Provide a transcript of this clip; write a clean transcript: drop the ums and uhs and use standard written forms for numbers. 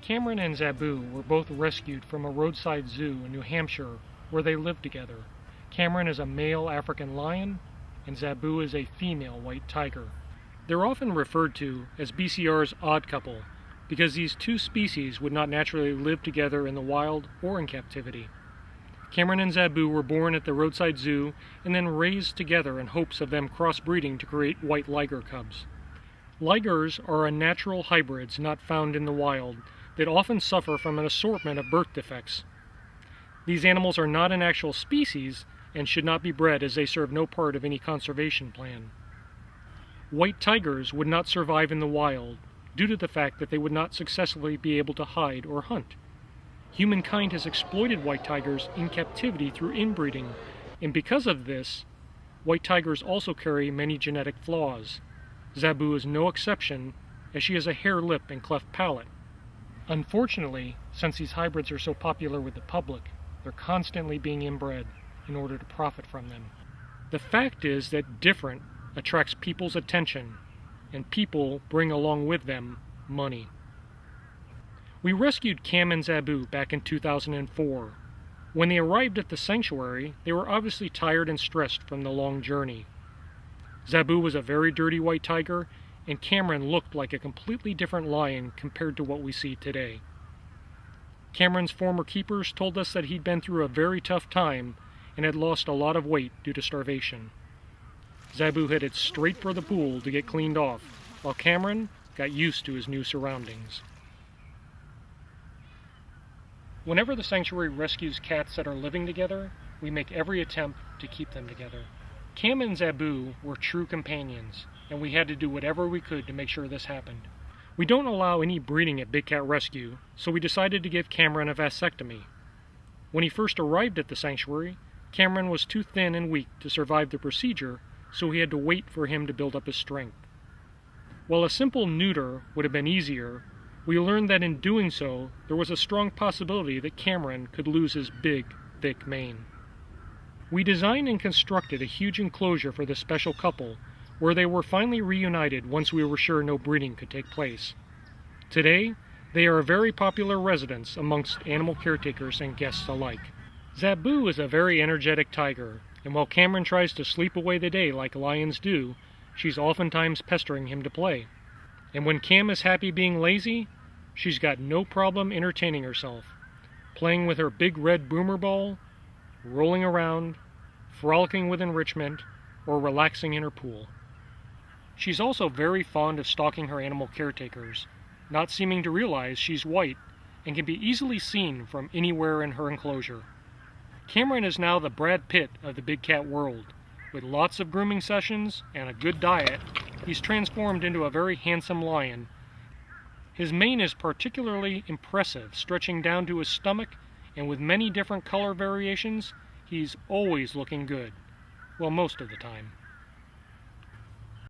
Cameron and Zabu were both rescued from a roadside zoo in New Hampshire where they lived together. Cameron is a male African lion and Zabu is a female white tiger. They're often referred to as BCR's odd couple because these two species would not naturally live together in the wild or in captivity. Cameron and Zabu were born at the roadside zoo and then raised together in hopes of them crossbreeding to create white liger cubs. Ligers are unnatural hybrids not found in the wild that often suffer from an assortment of birth defects. These animals are not an actual species and should not be bred as they serve no part of any conservation plan. White tigers would not survive in the wild due to the fact that they would not successfully be able to hide or hunt. Humankind has exploited white tigers in captivity through inbreeding, and because of this, white tigers also carry many genetic flaws. Zabu is no exception, as she has a hare lip and cleft palate. Unfortunately, since these hybrids are so popular with the public, they're constantly being inbred in order to profit from them. The fact is that different attracts people's attention, and people bring along with them money. We rescued Cam and Zabu back in 2004. When they arrived at the sanctuary, they were obviously tired and stressed from the long journey. Zabu was a very dirty white tiger, and Cameron looked like a completely different lion compared to what we see today. Cameron's former keepers told us that he'd been through a very tough time and had lost a lot of weight due to starvation. Zabu headed straight for the pool to get cleaned off, while Cameron got used to his new surroundings. Whenever the sanctuary rescues cats that are living together, we make every attempt to keep them together. Cam and Zabu were true companions, and we had to do whatever we could to make sure this happened. We don't allow any breeding at Big Cat Rescue, so we decided to give Cameron a vasectomy. When he first arrived at the sanctuary, Cameron was too thin and weak to survive the procedure, so we had to wait for him to build up his strength. While a simple neuter would have been easier, we learned that in doing so, there was a strong possibility that Cameron could lose his big, thick mane. We designed and constructed a huge enclosure for this special couple, where they were finally reunited once we were sure no breeding could take place. Today, they are very popular residents amongst animal caretakers and guests alike. Zabu is a very energetic tiger, and while Cameron tries to sleep away the day like lions do, she's oftentimes pestering him to play. And when Cam is happy being lazy, she's got no problem entertaining herself, playing with her big red boomer ball, rolling around, frolicking with enrichment, or relaxing in her pool. She's also very fond of stalking her animal caretakers, not seeming to realize she's white and can be easily seen from anywhere in her enclosure. Cameron is now the Brad Pitt of the big cat world. With lots of grooming sessions and a good diet, he's transformed into a very handsome lion. His mane is particularly impressive, stretching down to his stomach, and with many different color variations, he's always looking good. Well, most of the time.